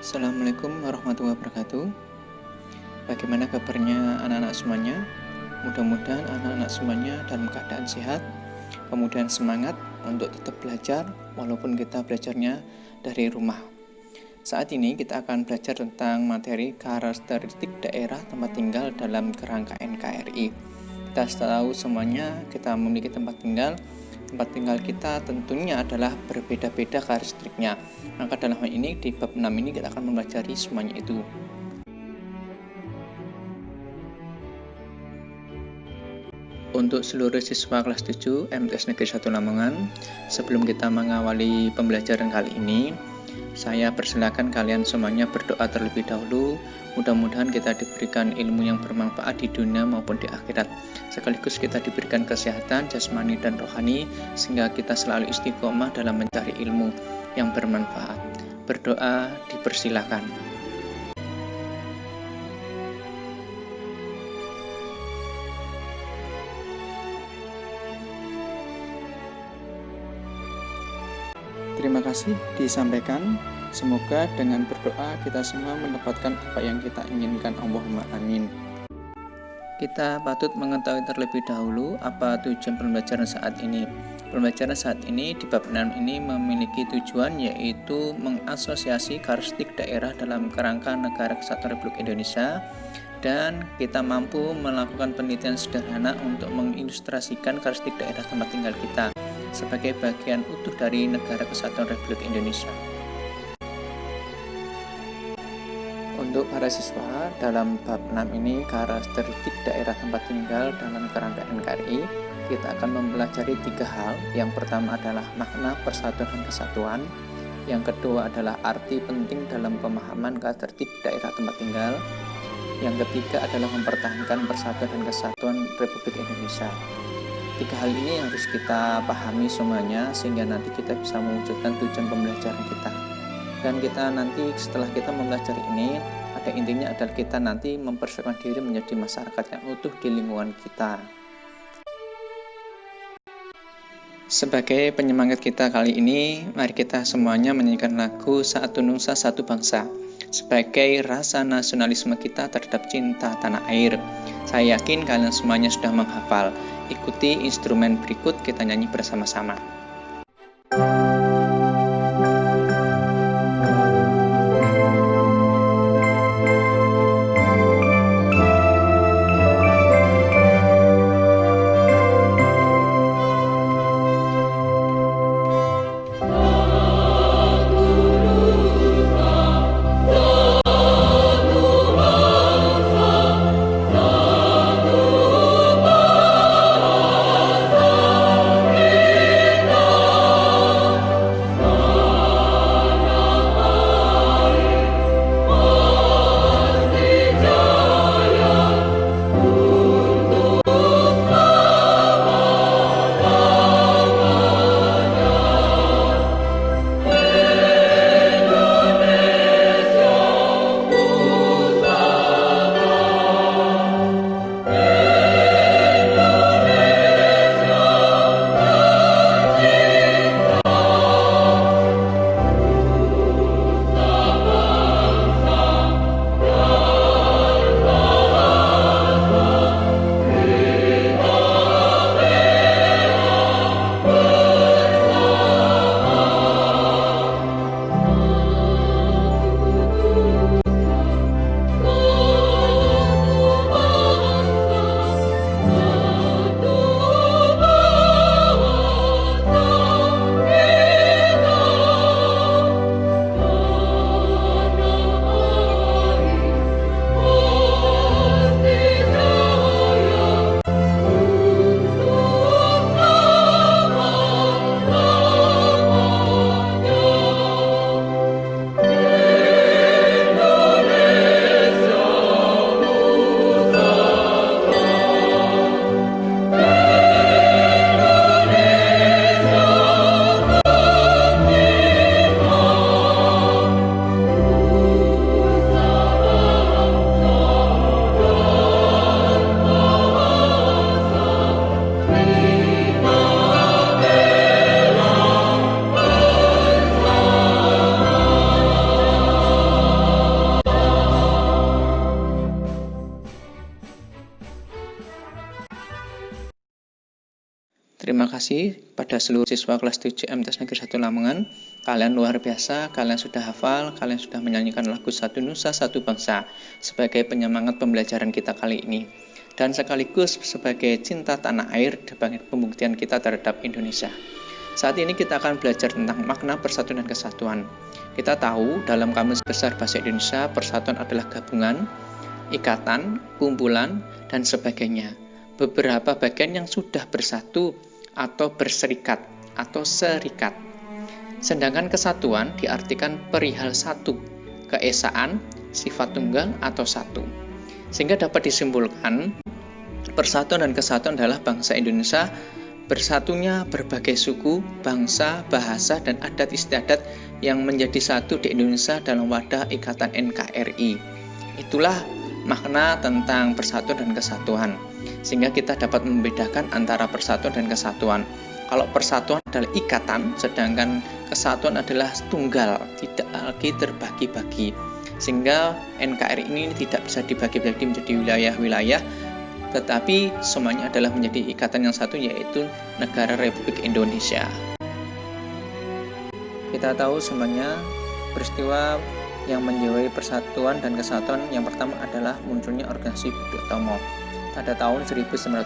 Assalamualaikum warahmatullahi wabarakatuh. Bagaimana kabarnya anak-anak semuanya? Mudah-mudahan anak-anak semuanya dalam keadaan sehat, kemudian semangat untuk tetap belajar walaupun kita belajarnya dari rumah. Saat ini kita akan belajar tentang materi karakteristik daerah tempat tinggal dalam kerangka NKRI. Kita tahu semuanya kita memiliki tempat tinggal. Tempat tinggal kita tentunya adalah berbeda-beda karakteristiknya. Maka dalam hal ini di bab 6 ini kita akan mempelajari semuanya itu. Untuk seluruh siswa kelas 7 MTS Negeri 1 Lamongan, sebelum kita mengawali pembelajaran kali ini, saya persilakan kalian semuanya berdoa terlebih dahulu. Mudah-mudahan kita diberikan ilmu yang bermanfaat di dunia maupun di akhirat. Sekaligus kita diberikan kesehatan jasmani dan rohani, sehingga kita selalu istiqomah dalam mencari ilmu yang bermanfaat. Berdoa dipersilakan. Terima kasih disampaikan. Semoga dengan berdoa kita semua mendapatkan apa yang kita inginkan. Allahumma amin. Kita patut mengetahui terlebih dahulu apa tujuan pembelajaran saat ini. Pembelajaran saat ini di bab 6 ini memiliki tujuan yaitu mengasosiasi karakteristik daerah dalam kerangka Negara Kesatuan Republik Indonesia, dan kita mampu melakukan penelitian sederhana untuk mengilustrasikan karakteristik daerah tempat tinggal kita sebagai bagian utuh dari Negara Kesatuan Republik Indonesia. Untuk para siswa, dalam bab 6 ini karakteristik daerah tempat tinggal dalam kerangka NKRI, kita akan mempelajari 3 hal. Yang pertama adalah makna persatuan dan kesatuan. Yang kedua adalah arti penting dalam pemahaman karakteristik daerah tempat tinggal. Yang ketiga adalah mempertahankan persatuan dan kesatuan Republik Indonesia. 3 hal ini harus kita pahami semuanya sehingga nanti kita bisa mewujudkan tujuan pembelajaran kita. Dan kita nanti setelah kita mempelajari ini, ada intinya adalah kita nanti mempersiapkan diri menjadi masyarakat yang utuh di lingkungan kita. Sebagai penyemangat kita kali ini, mari kita semuanya menyanyikan lagu Satu Nusa Satu Bangsa sebagai rasa nasionalisme kita terhadap cinta tanah air. Saya yakin kalian semuanya sudah menghafal. Ikuti instrumen berikut, kita nyanyi bersama-sama. kasih pada seluruh siswa kelas 7 MTs Negeri 1 Lamongan. Kalian luar biasa, kalian sudah hafal, kalian sudah menyanyikan lagu Satu Nusa Satu Bangsa sebagai penyemangat pembelajaran kita kali ini. Dan sekaligus sebagai cinta tanah air sebagai pembuktian kita terhadap Indonesia. Saat ini kita akan belajar tentang makna persatuan dan kesatuan. Kita tahu dalam Kamus Besar Bahasa Indonesia, persatuan adalah gabungan, ikatan, kumpulan, dan sebagainya. Beberapa bagian yang sudah bersatu atau berserikat atau serikat. Sedangkan kesatuan diartikan perihal satu, keesaan, sifat tunggal atau satu. Sehingga dapat disimpulkan persatuan dan kesatuan adalah bangsa Indonesia bersatunya berbagai suku, bangsa, bahasa, dan adat istiadat yang menjadi satu di Indonesia dalam wadah Ikatan NKRI. Itulah makna tentang persatuan dan kesatuan. Sehingga kita dapat membedakan antara persatuan dan kesatuan. Kalau persatuan adalah ikatan, sedangkan kesatuan adalah tunggal, tidak lagi terbagi-bagi. Sehingga NKRI ini tidak bisa dibagi-bagi menjadi wilayah-wilayah, tetapi semuanya adalah menjadi ikatan yang satu, yaitu Negara Republik Indonesia. Kita tahu semuanya peristiwa yang menjiwai persatuan dan kesatuan yang pertama adalah munculnya organisasi Budi Utomo pada tahun 1908.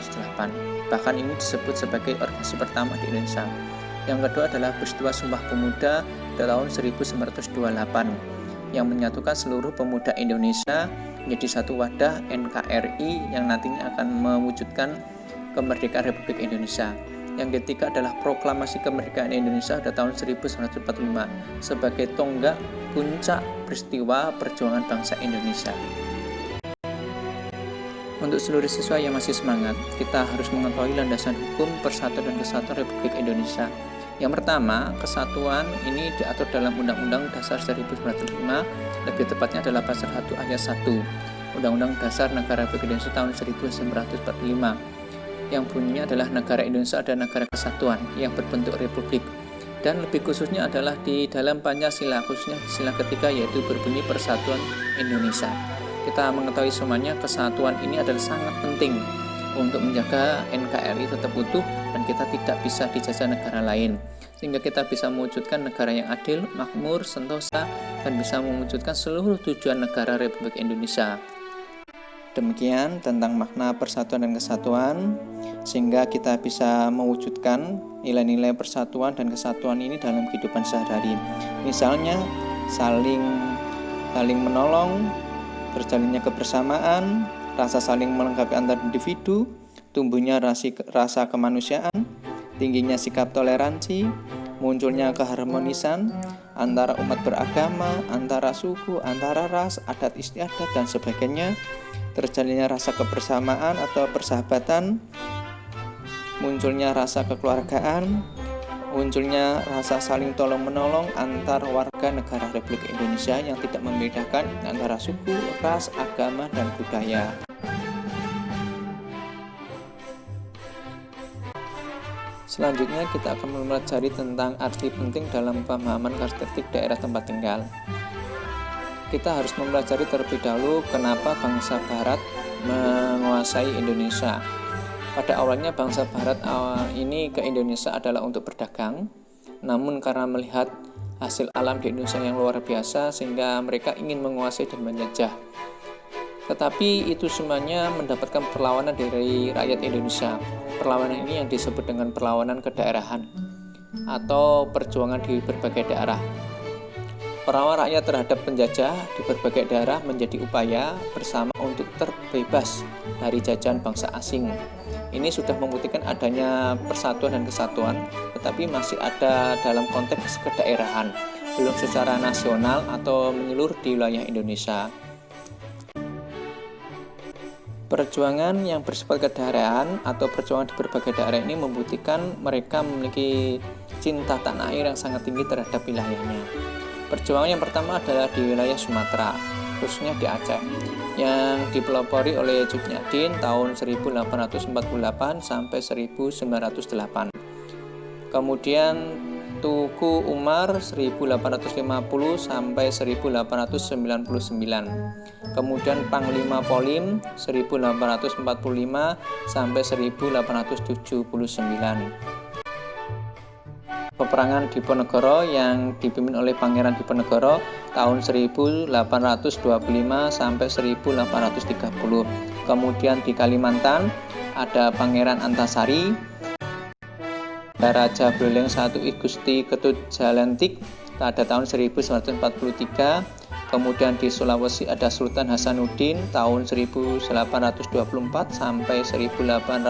Bahkan ini disebut sebagai organisasi pertama di Indonesia. Yang kedua adalah peristiwa Sumpah Pemuda pada tahun 1928 yang menyatukan seluruh pemuda Indonesia menjadi satu wadah NKRI yang nantinya akan mewujudkan kemerdekaan Republik Indonesia. Yang ketiga adalah proklamasi kemerdekaan Indonesia pada tahun 1945 sebagai tonggak puncak peristiwa perjuangan bangsa Indonesia. Untuk seluruh siswa yang masih semangat, kita harus mengetahui landasan hukum persatuan dan kesatuan Republik Indonesia. Yang pertama, kesatuan ini diatur dalam Undang-Undang Dasar 1945, lebih tepatnya adalah pasal 1 ayat 1 Undang-Undang Dasar Negara Republik Indonesia tahun 1945 yang bunyinya adalah negara Indonesia adalah negara kesatuan yang berbentuk republik, dan lebih khususnya adalah di dalam Pancasila, khususnya sila ketiga yaitu berbunyi Persatuan Indonesia. Kita mengetahui semuanya kesatuan ini adalah sangat penting untuk menjaga NKRI tetap utuh dan kita tidak bisa dijajah negara lain, sehingga kita bisa mewujudkan negara yang adil, makmur, sentosa, dan bisa mewujudkan seluruh tujuan negara Republik Indonesia. Demikian tentang makna persatuan dan kesatuan, sehingga kita bisa mewujudkan nilai-nilai persatuan dan kesatuan ini dalam kehidupan sehari-hari. Misalnya saling menolong, terjalinnya kebersamaan, rasa saling melengkapi antar individu, tumbuhnya rasa kemanusiaan, tingginya sikap toleransi, munculnya keharmonisan antara umat beragama, antara suku, antara ras, adat istiadat, dan sebagainya, terjalinnya rasa kebersamaan atau persahabatan, munculnya rasa kekeluargaan, munculnya rasa saling tolong-menolong antar warga negara Republik Indonesia yang tidak membedakan antara suku, ras, agama, dan budaya. Selanjutnya kita akan mempelajari tentang arti penting dalam pemahaman karakteristik daerah tempat tinggal. Kita harus mempelajari terlebih dahulu kenapa bangsa Barat menguasai Indonesia. Pada awalnya bangsa Barat ini ke Indonesia adalah untuk berdagang, namun karena melihat hasil alam di Indonesia yang luar biasa sehingga mereka ingin menguasai dan menjajah. Tetapi itu semuanya mendapatkan perlawanan dari rakyat Indonesia. Perlawanan ini yang disebut dengan perlawanan kedaerahan atau perjuangan di berbagai daerah. Perlawanan rakyat terhadap penjajah di berbagai daerah menjadi upaya bersama untuk terbebas dari jajahan bangsa asing. Ini sudah membuktikan adanya persatuan dan kesatuan, tetapi masih ada dalam konteks kedaerahan, belum secara nasional atau menyeluruh di wilayah Indonesia. Perjuangan yang bersifat kedaerahan atau perjuangan di berbagai daerah ini membuktikan mereka memiliki cinta tanah air yang sangat tinggi terhadap wilayahnya. Perjuangan yang pertama adalah di wilayah Sumatera, khususnya di Aceh, yang dipelopori oleh Juknyadin tahun 1848 sampai 1908. Kemudian Tuku Umar 1850 sampai 1899. Kemudian Panglima Polim 1845 sampai 1879. peperangan Diponegoro yang dipimpin oleh Pangeran Diponegoro tahun 1825 sampai 1830. Kemudian di Kalimantan ada Pangeran Antasari, Raja Buleleng I Gusti Ketut Jalentik pada tahun 1943. Kemudian di Sulawesi ada Sultan Hasanuddin tahun 1824 sampai 1825.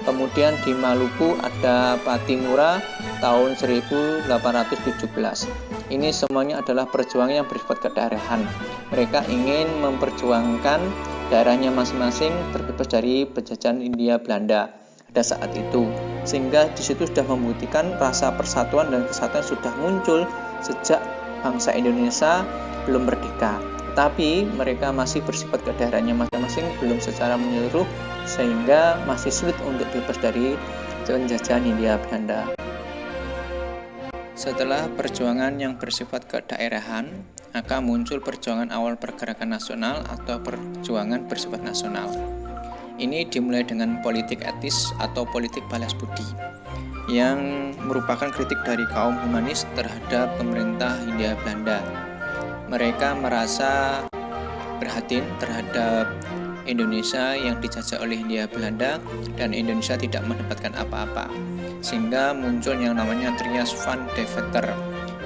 Kemudian di Maluku ada Patimura tahun 1817. Ini semuanya adalah perjuangan yang bersifat kedaerahan. Mereka ingin memperjuangkan daerahnya masing-masing terbebas dari penjajahan Hindia Belanda pada saat itu. Sehingga di situ sudah membuktikan rasa persatuan dan kesatuan sudah muncul sejak bangsa Indonesia belum merdeka. Tapi mereka masih bersifat kedaerahannya masing-masing, belum secara menyeluruh, sehingga masih sulit untuk bebas dari penjajahan Hindia Belanda. Setelah perjuangan yang bersifat kedaerahan, maka muncul perjuangan awal pergerakan nasional atau perjuangan bersifat nasional. Ini dimulai dengan politik etis atau politik balas budi, yang merupakan kritik dari kaum humanis terhadap pemerintah Hindia Belanda. Mereka merasa prihatin terhadap Indonesia yang dijajah oleh Hindia Belanda dan Indonesia tidak mendapatkan apa-apa, sehingga muncul yang namanya Trias van Deventer,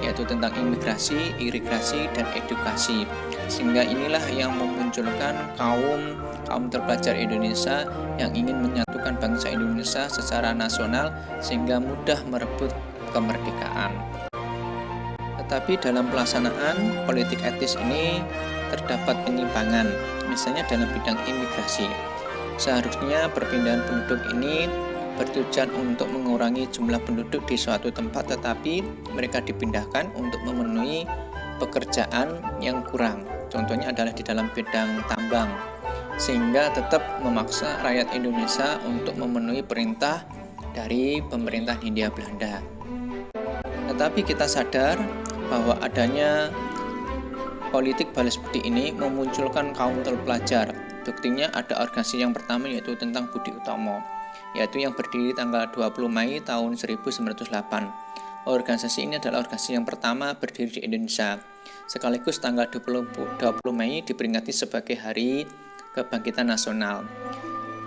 yaitu tentang imigrasi, irigasi, dan edukasi. Sehingga inilah yang memunculkan kaum terpelajar Indonesia yang ingin menyatukan bangsa Indonesia secara nasional sehingga mudah merebut kemerdekaan. Tetapi dalam pelaksanaan politik etis ini terdapat penyimpangan, misalnya dalam bidang imigrasi. Seharusnya perpindahan penduduk ini bertujuan untuk mengurangi jumlah penduduk di suatu tempat, tetapi mereka dipindahkan untuk memenuhi pekerjaan yang kurang. Contohnya adalah di dalam bidang tambang, sehingga tetap memaksa rakyat Indonesia untuk memenuhi perintah dari pemerintah Hindia Belanda. Tetapi kita sadar bahwa adanya politik balas budi ini memunculkan kaum terpelajar. Buktinya ada organisasi yang pertama, yaitu tentang Budi Utomo, yaitu yang berdiri tanggal 20 Mei tahun 1908. Organisasi ini adalah organisasi yang pertama berdiri di Indonesia. Sekaligus tanggal 20 Mei diperingati sebagai Hari Kebangkitan Nasional.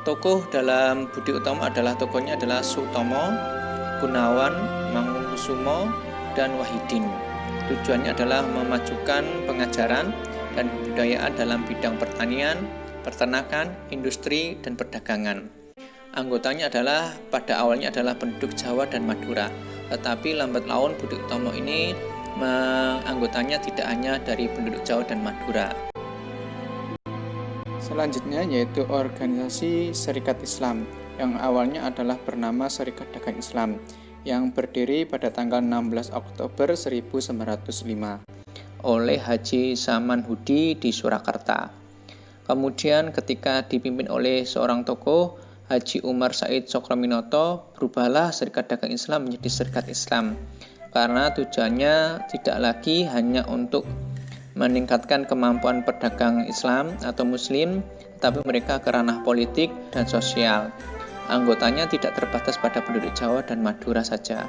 Tokoh dalam Budi Utomo tokohnya adalah Sutomo, Gunawan, Mangunkusumo, dan Wahidin. Tujuannya adalah memajukan pengajaran dan kebudayaan dalam bidang pertanian, peternakan, industri, dan perdagangan. Anggotanya pada awalnya adalah penduduk Jawa dan Madura, tetapi lambat laun Budi Utomo ini anggotanya tidak hanya dari penduduk Jawa dan Madura. Selanjutnya yaitu organisasi Serikat Islam yang awalnya adalah bernama Serikat Dagang Islam, yang berdiri pada tanggal 16 Oktober 1905 oleh Haji Saman Hudi di Surakarta. Kemudian ketika dipimpin oleh seorang tokoh, Haji Umar Said Sokraminoto, berubahlah Serikat Dagang Islam menjadi Serikat Islam, karena tujuannya tidak lagi hanya untuk meningkatkan kemampuan pedagang Islam atau Muslim, tapi mereka ke ranah politik dan sosial. Anggotanya tidak terbatas pada penduduk Jawa dan Madura saja.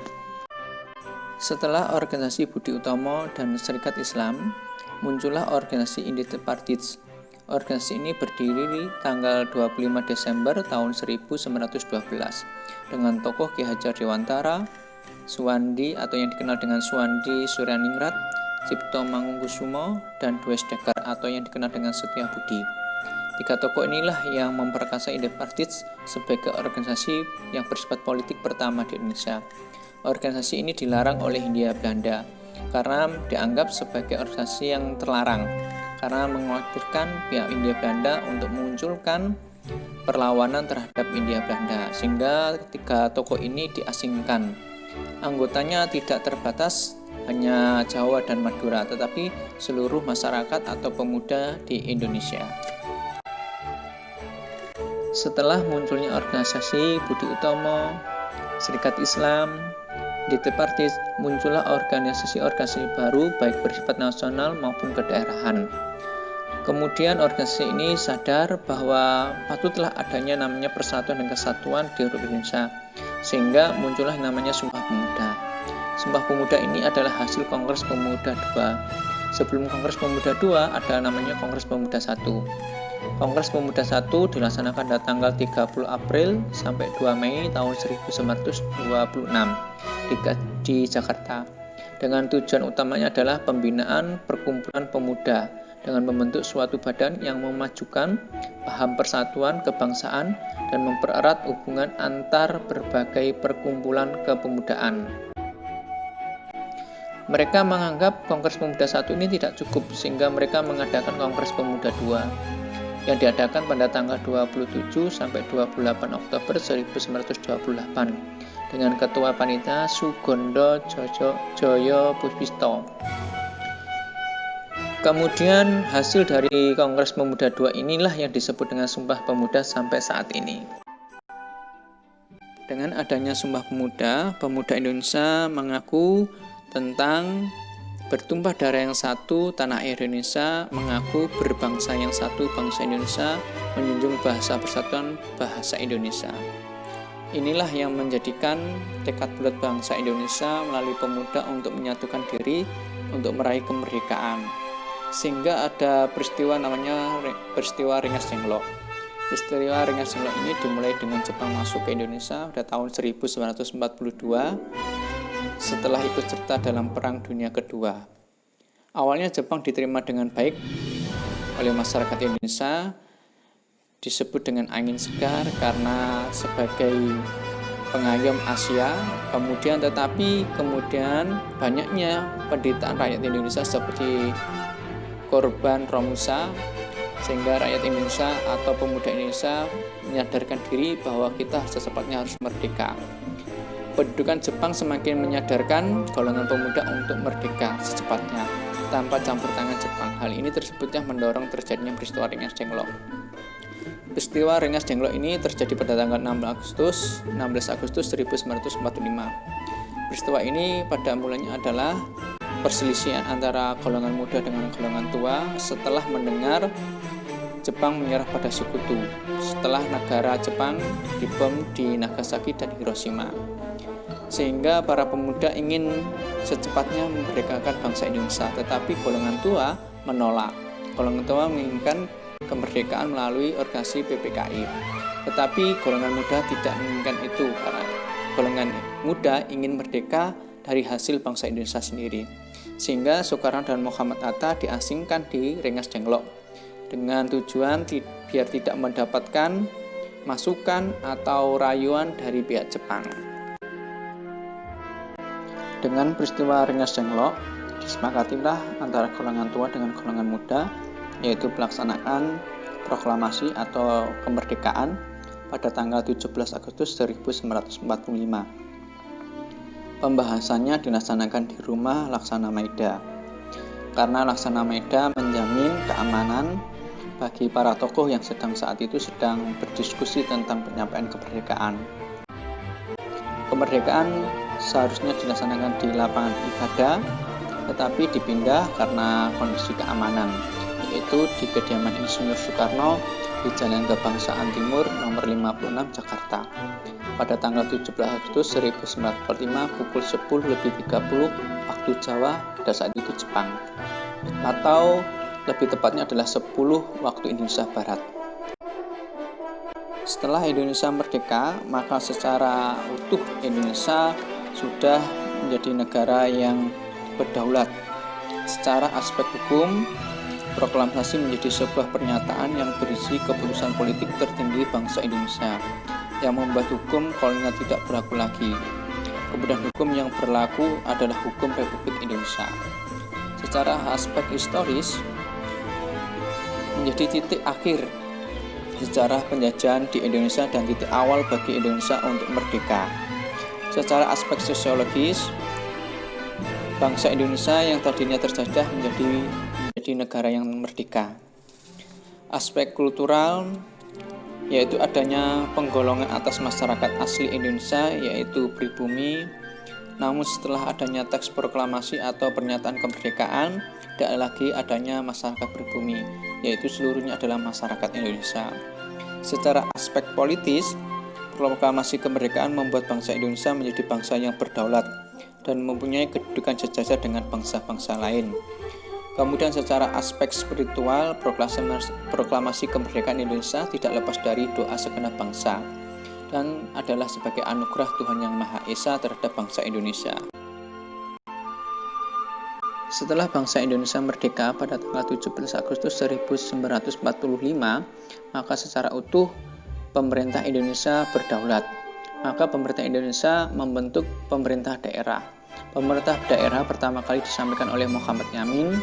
Setelah organisasi Budi Utomo dan Serikat Islam, muncullah organisasi Independent Parties. Organisasi ini berdiri tanggal 25 Desember tahun 1912 dengan tokoh Ki Hajar Dewantara, Suwandi atau yang dikenal dengan Suwandi Suryaningrat, Cipto Mangunkusumo, dan Dwes Dekar atau yang dikenal dengan Setia Budi. Tiga tokoh inilah yang memperkasa Independent Parties sebagai organisasi yang bersifat politik pertama di Indonesia. Organisasi ini dilarang oleh Hindia Belanda karena dianggap sebagai organisasi yang terlarang, karena mengkhawatirkan pihak Hindia Belanda untuk memunculkan perlawanan terhadap Hindia Belanda, sehingga tiga tokoh ini diasingkan. Anggotanya tidak terbatas hanya Jawa dan Madura, tetapi seluruh masyarakat atau pemuda di Indonesia. Setelah munculnya organisasi Budi Utomo, Serikat Islam, Independent Parties, muncullah organisasi-organisasi baru baik bersifat nasional maupun kedaerahan. Kemudian organisasi ini sadar bahwa patutlah adanya namanya persatuan dan kesatuan di Indonesia, sehingga muncullah namanya Sumpah Pemuda. Sumpah Pemuda ini adalah hasil Kongres Pemuda II. Sebelum Kongres Pemuda II ada namanya Kongres Pemuda I. Kongres Pemuda I dilaksanakan pada tanggal 30 April sampai 2 Mei tahun 1926 di Jakarta. Dengan tujuan utamanya adalah pembinaan perkumpulan pemuda dengan membentuk suatu badan yang memajukan paham persatuan kebangsaan dan mempererat hubungan antar berbagai perkumpulan kepemudaan. Mereka menganggap Kongres Pemuda I ini tidak cukup sehingga mereka mengadakan Kongres Pemuda II yang diadakan pada tanggal 27 sampai 28 Oktober 1928 dengan Ketua Panitia Sugondo Joyo Puspisto. Kemudian hasil dari Kongres Pemuda II inilah yang disebut dengan Sumpah Pemuda sampai saat ini. Dengan adanya Sumpah Pemuda, pemuda Indonesia mengaku tentang bertumpah darah yang satu, tanah air Indonesia, mengaku berbangsa yang satu, bangsa Indonesia, menjunjung bahasa persatuan, bahasa Indonesia. Inilah yang menjadikan tekad bulat bangsa Indonesia melalui pemuda untuk menyatukan diri untuk meraih kemerdekaan. Sehingga ada peristiwa namanya peristiwa Rengas Dengklok. Peristiwa Rengas Dengklok ini dimulai dengan Jepang masuk ke Indonesia pada tahun 1942 setelah ikut serta dalam Perang Dunia Kedua. Awalnya Jepang diterima dengan baik oleh masyarakat Indonesia, disebut dengan angin segar karena sebagai pengayom Asia. Tetapi kemudian banyaknya penderitaan rakyat Indonesia seperti korban Romusa, sehingga rakyat Indonesia atau pemuda Indonesia menyadarkan diri bahwa kita secepatnya harus merdeka. Pendudukan Jepang semakin menyadarkan golongan pemuda untuk merdeka secepatnya tanpa campur tangan Jepang. Hal ini tersebutnya mendorong terjadinya peristiwa Rengas Dengklok. Peristiwa Rengas Dengklok ini terjadi pada tanggal 16 Agustus 1945. Peristiwa ini pada mulanya adalah perselisihan antara golongan muda dengan golongan tua setelah mendengar Jepang menyerah pada sekutu setelah negara Jepang dibom di Nagasaki dan Hiroshima. Sehingga para pemuda ingin secepatnya memerdekakan bangsa Indonesia, tetapi golongan tua menolak. Golongan tua menginginkan kemerdekaan melalui organisasi PPKI, tetapi golongan muda tidak menginginkan itu karena golongan muda ingin merdeka dari hasil bangsa Indonesia sendiri. Sehingga Soekarno dan Muhammad Hatta diasingkan di Rengas Dengklok dengan tujuan biar tidak mendapatkan masukan atau rayuan dari pihak Jepang. Dengan peristiwa Rengas Dengklok, disepakatilah antara golongan tua dengan golongan muda, yaitu pelaksanaan proklamasi atau kemerdekaan pada tanggal 17 Agustus 1945. Pembahasannya dilaksanakan di rumah Laksana Maida, karena Laksana Maida menjamin keamanan bagi para tokoh yang saat itu sedang berdiskusi tentang penyampaian kemerdekaan. Kemerdekaan seharusnya dilaksanakan di lapangan ibadah, tetapi dipindah karena kondisi keamanan, yaitu di kediaman Insinyur Soekarno di Jalan Kebangsaan Timur nomor 56 Jakarta pada tanggal 17 Agustus 1945 pukul 10.30 waktu Jawa pada saat itu Jepang, atau lebih tepatnya adalah 10 waktu Indonesia Barat. Setelah Indonesia merdeka, maka secara utuh Indonesia sudah menjadi negara yang berdaulat. Secara aspek hukum, proklamasi menjadi sebuah pernyataan yang berisi keputusan politik tertinggi bangsa Indonesia yang membuat hukum kolonial tidak berlaku lagi. Kemudian hukum yang berlaku adalah hukum Republik Indonesia. Secara aspek historis, menjadi titik akhir sejarah penjajahan di Indonesia dan titik awal bagi Indonesia untuk merdeka. Secara aspek sosiologis, bangsa Indonesia yang tadinya terjajah menjadi negara yang merdeka. Aspek kultural, yaitu adanya penggolongan atas masyarakat asli Indonesia, yaitu pribumi. Namun setelah adanya teks proklamasi atau pernyataan kemerdekaan, tidak lagi adanya masyarakat pribumi, yaitu seluruhnya adalah masyarakat Indonesia. Secara aspek politis, proklamasi kemerdekaan membuat bangsa Indonesia menjadi bangsa yang berdaulat, dan mempunyai kedudukan sejajar dengan bangsa-bangsa lain. Kemudian secara aspek spiritual, proklamasi kemerdekaan Indonesia tidak lepas dari doa segenap bangsa dan adalah sebagai anugerah Tuhan Yang Maha Esa terhadap bangsa Indonesia. Setelah bangsa Indonesia merdeka pada tanggal 17 Agustus 1945, maka secara utuh pemerintah Indonesia berdaulat. Maka pemerintah Indonesia membentuk pemerintah daerah. Pemerintah daerah pertama kali disampaikan oleh Muhammad Yamin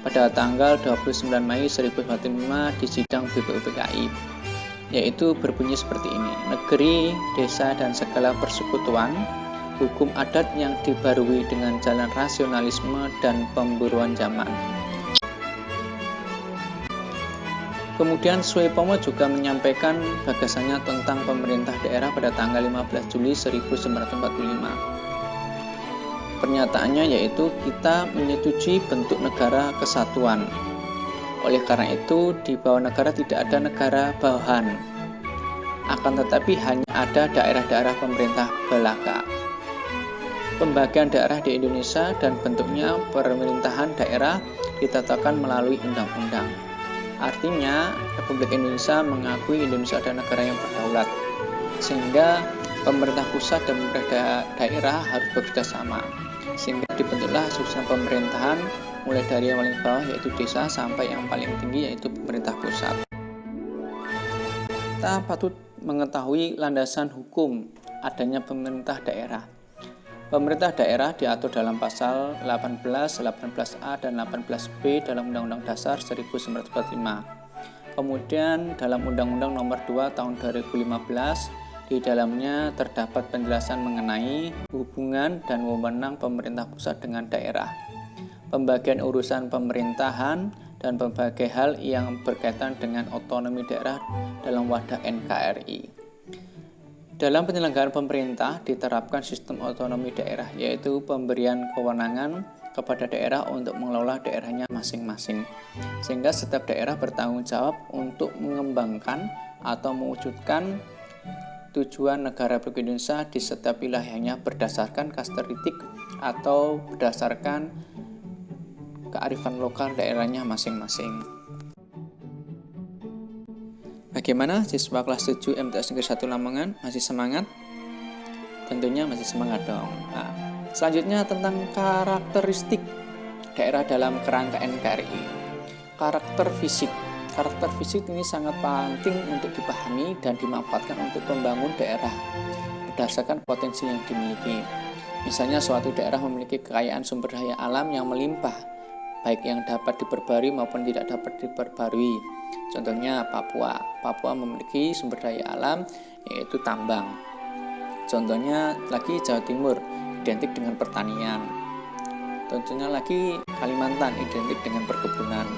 pada tanggal 29 Mei 1945 di sidang BPUPKI, yaitu berbunyi seperti ini: negeri, desa, dan segala persekutuan, hukum adat yang dibarui dengan jalan rasionalisme dan pemburuan zaman. Kemudian Soepomo juga menyampaikan gagasannya tentang pemerintah daerah pada tanggal 15 Juli 1945. Pernyataannya yaitu kita menyetujui bentuk negara kesatuan. Oleh karena itu, di bawah negara tidak ada negara bawahan. Akan tetapi hanya ada daerah-daerah pemerintah belaka. Pembagian daerah di Indonesia dan bentuknya pemerintahan daerah ditetapkan melalui undang-undang. Artinya, Republik Indonesia mengakui Indonesia adalah negara yang berdaulat, sehingga pemerintah pusat dan pemerintah daerah harus bekerja sama. Sehingga dibentuklah susunan pemerintahan mulai dari yang paling bawah yaitu desa sampai yang paling tinggi yaitu pemerintah pusat. Kita patut mengetahui landasan hukum adanya pemerintah daerah. Pemerintah daerah diatur dalam pasal 18, 18A, dan 18B dalam Undang-Undang Dasar 1945. Kemudian dalam Undang-Undang Nomor 2 Tahun 2015, di dalamnya terdapat penjelasan mengenai hubungan dan wewenang pemerintah pusat dengan daerah, pembagian urusan pemerintahan, dan berbagai hal yang berkaitan dengan otonomi daerah dalam wadah NKRI. Dalam penyelenggaraan pemerintah diterapkan sistem otonomi daerah, yaitu pemberian kewenangan kepada daerah untuk mengelola daerahnya masing-masing, sehingga setiap daerah bertanggung jawab untuk mengembangkan atau mewujudkan tujuan negara Republik Indonesia di setiap wilayahnya berdasarkan karakteristik atau berdasarkan kearifan lokal daerahnya masing-masing. Bagaimana siswa kelas 7 MTS Negeri 1 Lamongan? Masih semangat? Tentunya masih semangat dong. Nah, selanjutnya tentang karakteristik daerah dalam kerangka NKRI. Karakter fisik ini sangat penting untuk dipahami dan dimanfaatkan untuk membangun daerah berdasarkan potensi yang dimiliki. Misalnya suatu daerah memiliki kekayaan sumber daya alam yang melimpah, baik yang dapat diperbarui maupun tidak dapat diperbarui. Contohnya Papua memiliki sumber daya alam yaitu tambang. Contohnya lagi Jawa Timur identik dengan pertanian. Contohnya lagi Kalimantan identik dengan perkebunan.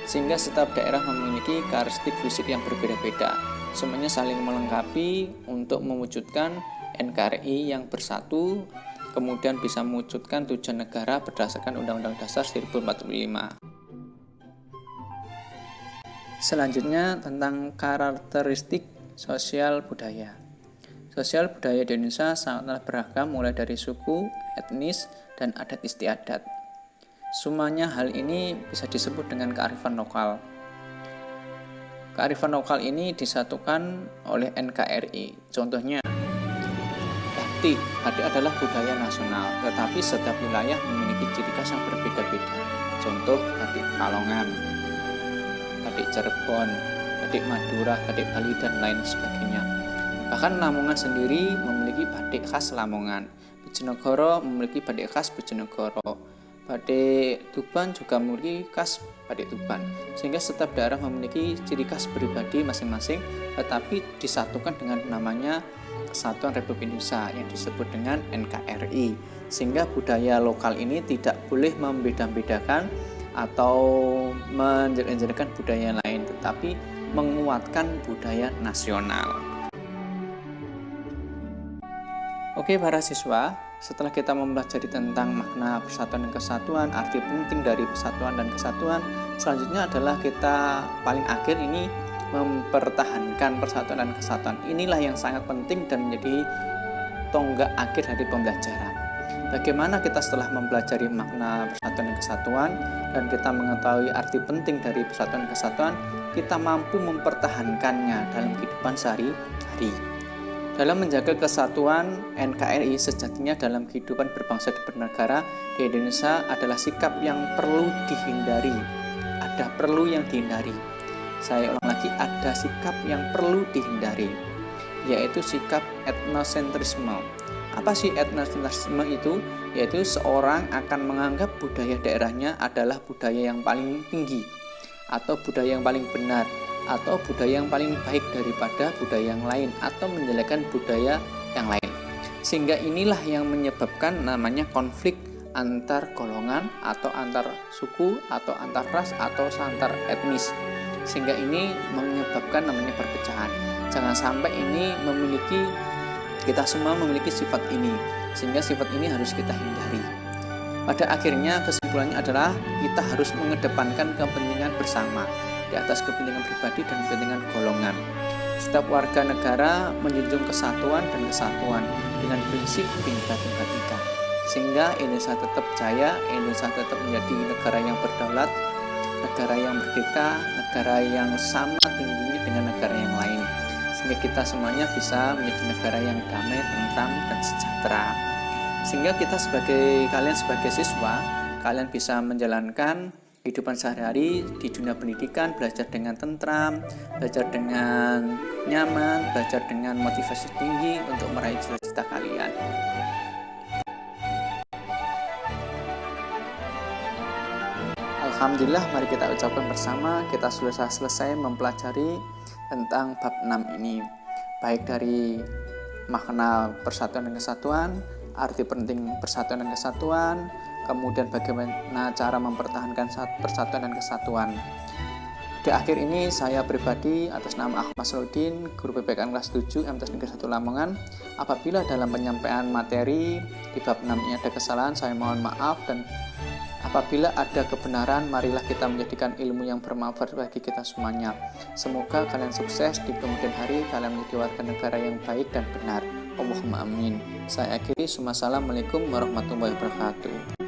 Sehingga setiap daerah memiliki karakteristik fisik yang berbeda-beda. Semuanya saling melengkapi untuk mewujudkan NKRI yang bersatu, kemudian bisa mewujudkan tujuan negara berdasarkan Undang-Undang Dasar 1945. Selanjutnya tentang karakteristik sosial budaya. Sosial budaya di Indonesia sangatlah beragam mulai dari suku, etnis, dan adat istiadat. Semuanya hal ini bisa disebut dengan kearifan lokal. Kearifan lokal ini disatukan oleh NKRI. Contohnya, batik adalah budaya nasional, tetapi setiap wilayah memiliki ciri khas yang berbeda-beda. Contoh, batik Kalongan, batik Cirebon, batik Madura, batik Bali, dan lain sebagainya. Bahkan Lamongan sendiri memiliki batik khas Lamongan. Bojonegoro memiliki batik khas Bojonegoro. Batik Tuban juga memiliki khas batik Tuban, sehingga setiap daerah memiliki ciri khas pribadi masing-masing, tetapi disatukan dengan namanya Kesatuan Republik Indonesia yang disebut dengan NKRI, sehingga budaya lokal ini tidak boleh membeda-bedakan atau menjelek-jelekan budaya lain, tetapi menguatkan budaya nasional. Oke para siswa, setelah kita mempelajari tentang makna persatuan dan kesatuan, arti penting dari persatuan dan kesatuan, selanjutnya adalah kita paling akhir ini mempertahankan persatuan dan kesatuan. Inilah yang sangat penting dan menjadi tonggak akhir dari pembelajaran. Bagaimana kita setelah mempelajari makna persatuan dan kesatuan dan kita mengetahui arti penting dari persatuan dan kesatuan, kita mampu mempertahankannya dalam kehidupan sehari-hari. Dalam menjaga kesatuan, NKRI sejatinya dalam kehidupan berbangsa dan bernegara di Indonesia adalah sikap yang perlu dihindari. Ada perlu yang dihindari. Saya ulang lagi, ada sikap yang perlu dihindari, yaitu sikap etnosentrisme. Apa sih etnosentrisme itu? Yaitu seorang akan menganggap budaya daerahnya adalah budaya yang paling tinggi, atau budaya yang paling benar, atau budaya yang paling baik daripada budaya yang lain, atau menjelekkan budaya yang lain. Sehingga inilah yang menyebabkan namanya konflik antar golongan, atau antar suku, atau antar ras, atau antar etnis. Sehingga ini menyebabkan namanya perpecahan. Jangan sampai ini kita semua memiliki sifat ini, sehingga sifat ini harus kita hindari. Pada akhirnya kesimpulannya adalah kita harus mengedepankan kepentingan bersama di atas kepentingan pribadi dan kepentingan golongan. Setiap warga negara menjunjung kesatuan dan kesatuan dengan prinsip Bhinneka Tunggal Ika, sehingga Indonesia tetap jaya, Indonesia tetap menjadi negara yang berdaulat, negara yang merdeka, negara yang sama tingginya dengan negara yang lain, sehingga kita semuanya bisa menjadi negara yang damai, tentram, dan sejahtera. Sehingga kalian sebagai siswa, kalian bisa menjalankan kehidupan sehari-hari di dunia pendidikan, belajar dengan tentram, belajar dengan nyaman, belajar dengan motivasi tinggi untuk meraih cita-cita kalian. Alhamdulillah, mari kita ucapkan bersama, kita sudah selesai mempelajari tentang bab 6 ini, baik dari makna persatuan dan kesatuan, arti penting persatuan dan kesatuan, kemudian bagaimana cara mempertahankan persatuan dan kesatuan. Di akhir ini saya pribadi atas nama Ahmad Saludin, guru PPKN kelas 7 MTs Negeri 1 Lamongan, apabila dalam penyampaian materi di bab 6 ini ada kesalahan, saya mohon maaf, dan apabila ada kebenaran, marilah kita menjadikan ilmu yang bermanfaat bagi kita semuanya. Semoga kalian sukses di kemudian hari, kalian menjadi warga negara yang baik dan benar. Allahumma amin. Saya akhiri, Assalamualaikum warahmatullahi wabarakatuh.